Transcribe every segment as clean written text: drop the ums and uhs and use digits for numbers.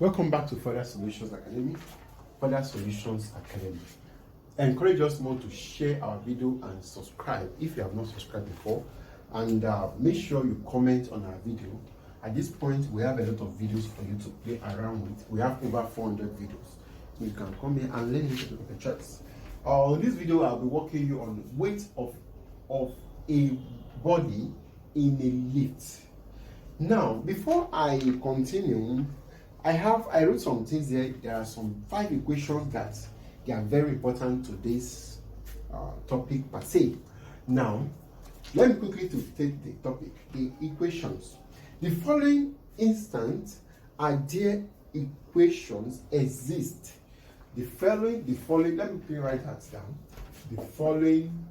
Welcome back to Further Solutions Academy. Further Solutions Academy. I encourage us more to share our video and subscribe if you have not subscribed before. And make sure you comment on our video. At this point, we have a lot of videos for you to play around with. We have over 400 videos. You can come here and learn little bit of the charts. In this video, I'll be walking you on weight of a body in a lift. Now, before I continue, I wrote some things there. There are some 5 equations that they are very important to this topic per se. Now, let me quickly to take the topic, the equations. The following instant are there equations exist. The following, let me write that down. The following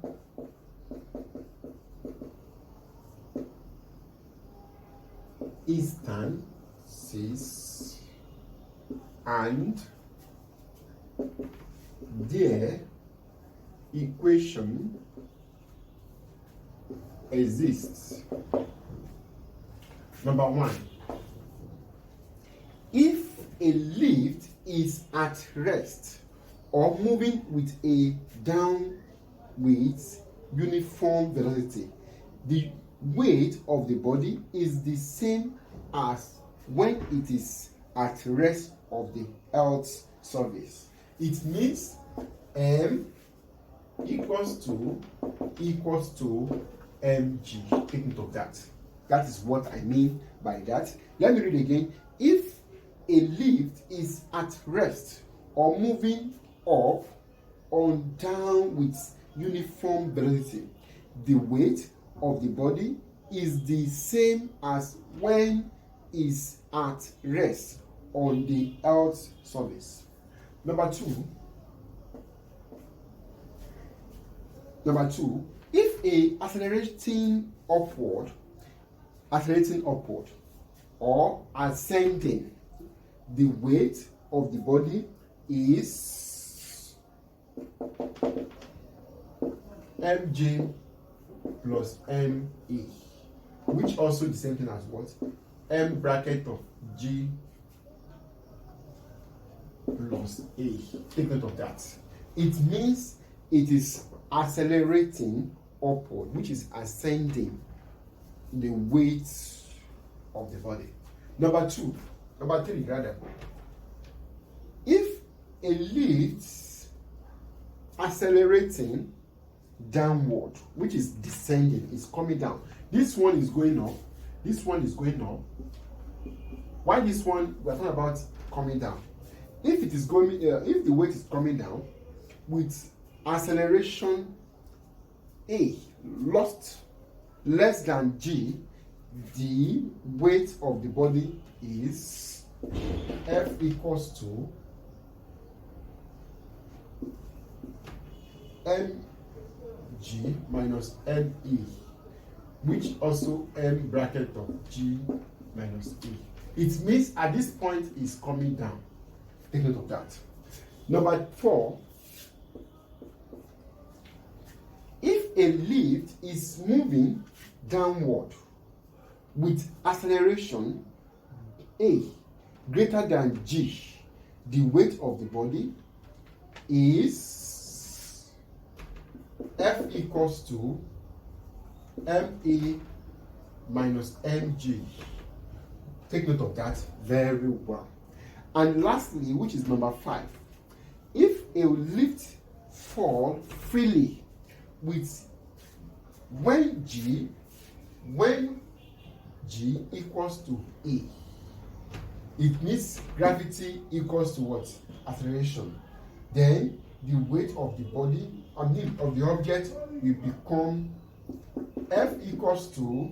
instances and their equation exists. Number 1, if a lift is at rest or moving with a downward uniform velocity, the weight of the body is the same as when it is at rest of the earth's surface. It means M equals to mg. Take note of that. That is what I mean by that. Let me read again. If a lift is at rest or moving up or down with uniform velocity, the weight of the body is the same as when is at rest on the earth's surface. Number two, if a accelerating upward or ascending, the weight of the body is mg plus me, which also the same thing as what? M bracket of g plus a. Take note of that. It means it is accelerating upward, which is ascending the weight of the body. Number 3 rather. If a lift accelerating downward, which is descending, is coming down. This one is going up. This one is going up. Why this one? We're talking about coming down. If it is going, if the weight is coming down with acceleration A lost less than g, the weight of the body is F equals to mg minus me, which also m bracket of g minus e. It means at this point is coming down. Take note of that. Number 4, if a lift is moving downward with acceleration A greater than g, the weight of the body is F equals to me minus mg. Take note of that very well. And lastly, which is number 5, if a lift fall freely with when g equals to a, it means gravity equals to what? Acceleration. Then the weight of the body, of the object, will become F equals to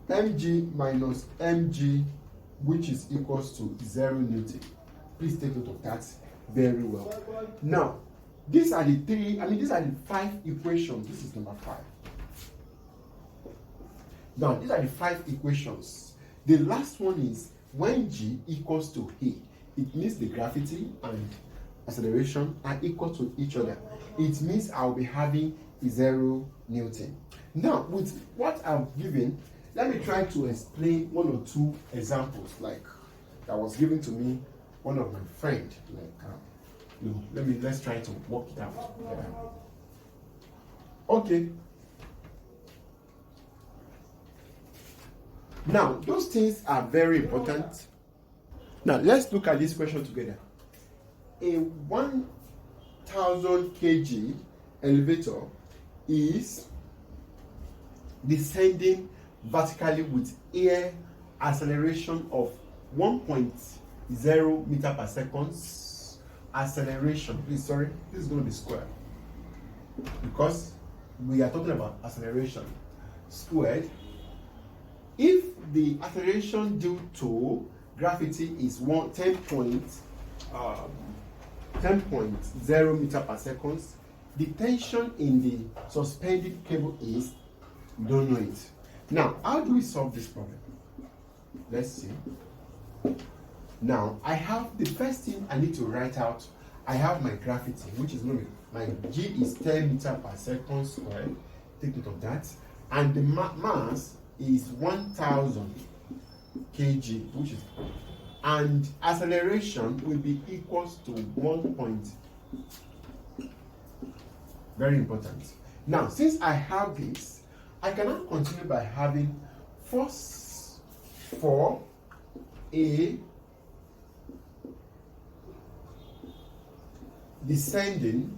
mg minus mg, which is equals to 0 Newton. Please take note of that very well. Now, these are the 5 equations. This is number 5. Now, these are the 5 equations. The last one is when g equals to a. It means the gravity and acceleration are equal to each other. It means I'll be having 0 Newton. Now, with what I've given, let me try to explain one or two examples like that was given to me one of my friend. Like, let's try to work it out. Okay. Now, those things are very important. Now, let's look at this question together. A 1000 kg elevator is descending vertically with air acceleration of 1.0 meter per second. Acceleration, please, sorry, this is going to be square because we are talking about acceleration squared. If the acceleration due to gravity is 10.0 meter per second, the tension in the suspended cable is, we don't know it. Now, how do we solve this problem? Let's see. Now, I have the first thing I need to write out. I have my gravity, which is going to be my G is 10 meter per second squared. Take note of that. And the mass is 1000 kg, which is, and acceleration will be equals to 1 point. Very important. Now, since I have this, I cannot continue by having force for a descending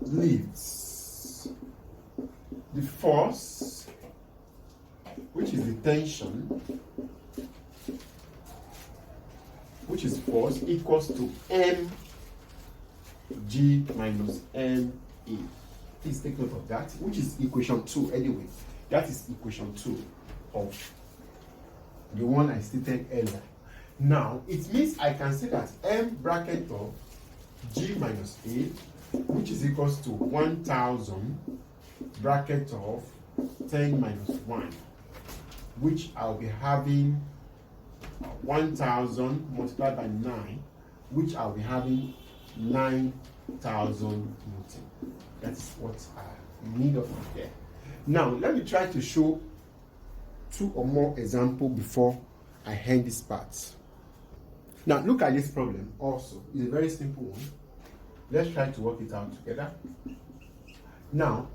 lifts. The force, which is the tension, which is force, equals to mg minus me. Please take note of that, which is equation 2 anyway. That is equation 2 of the one I stated earlier. Now, it means I can say that m bracket of g minus a, which is equals to 1000 bracket of 10 minus 1, which I'll be having 1000 multiplied by 9, which I'll be having 9000 Newton. That's what I need of there. Now, let me try to show 2 or more examples before I end this part. Now, look at this problem also. It's a very simple one. Let's try to work it out together. Now,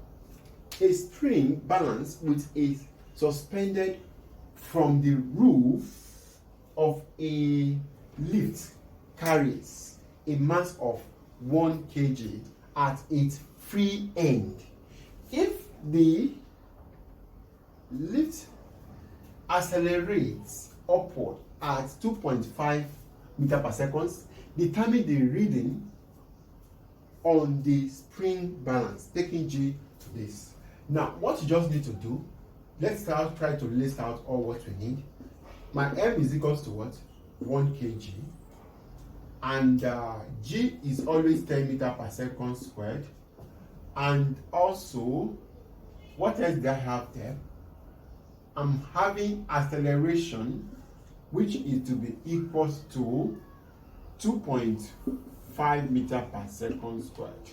a spring balanced with a suspended from the roof of a lift carries a mass of 1 kg at its free end. If the lift accelerates upward at 2.5 meter per second, determine the reading on the spring balance, taking G to this. Now, what you just need to do, let's try to list out all what we need. My M is equals to what? 1 kg. And G is always 10 meter per second squared. And also, what else do I have there? I'm having acceleration, which is to be equals to 2.5 meter per second squared.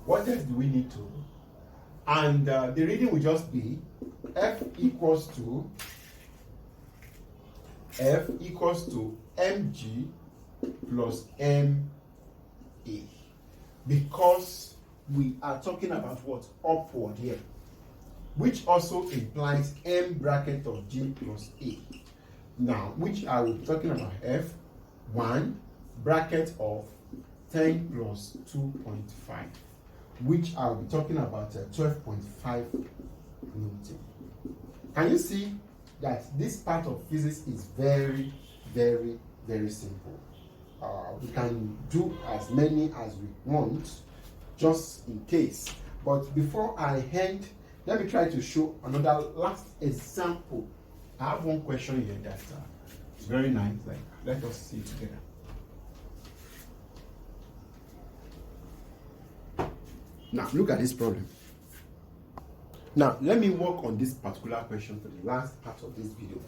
What else do we need to? And the reading will just be F equals to mg plus ma, because we are talking about what? Upward here, which also implies m bracket of g plus a. Now, which I will be talking about F1 bracket of 10 plus 2.5, which I will be talking about 12.5 Newton. Can you see that this part of physics is very, very, very simple? We can do as many as we want, just in case. But before I end, let me try to show another last example. I have one question here that is very nice. Like, let us see it together. Now, look at this problem. Now, let me work on this particular question for the last part of this video.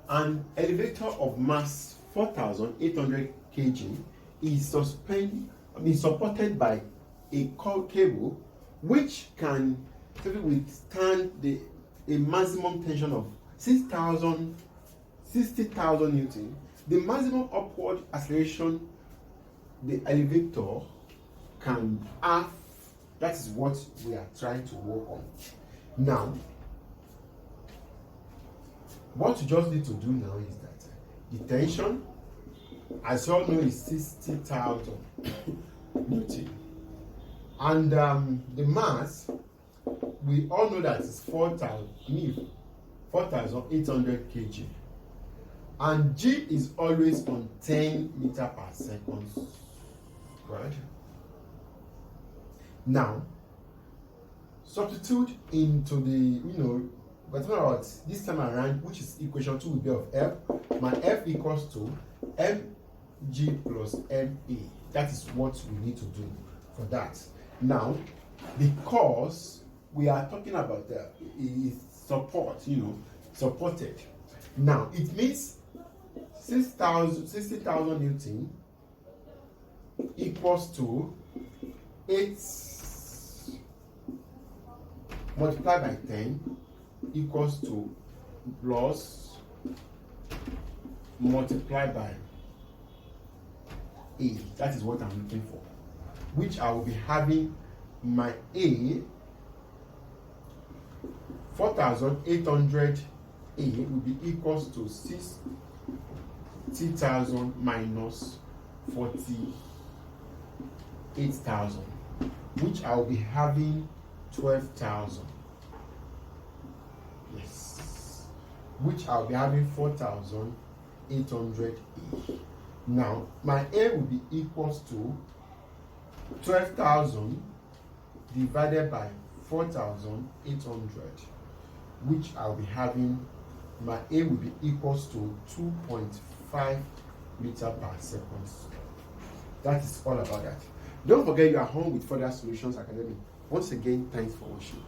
An elevator of mass 4,800 kg is supported by a cable which can to withstand a maximum tension of 60,000 Newton. The maximum upward acceleration the elevator can have, that is what we are trying to work on. Now, what you just need to do now is that the tension, as you all know, is 60,000 Newton. And the mass, we all know that it's 4,800 kg. And G is always on 10 meter per second, right? Now, substitute into the, we're talking about this time around, which is equation 2 will be of F. My F equals to mg plus ma. That is what we need to do for that. Now, because we are talking about support, supported. Now, it means 60,000 Newton equals to 8 multiplied by 10 equals to plus multiplied by A. That is what I'm looking for, which I will be having my A 4,800 A will be equals to 60,000 minus 48,000, which I will be having 12,000. Yes, which I'll be having 4,800 A. Now, my A will be equals to 12,000 divided by 4,800, which I'll be having, my A will be equals to 2.5 meter per second. That is all about that. Don't forget, you are home with Further Solutions Academy. Once again, thanks for watching.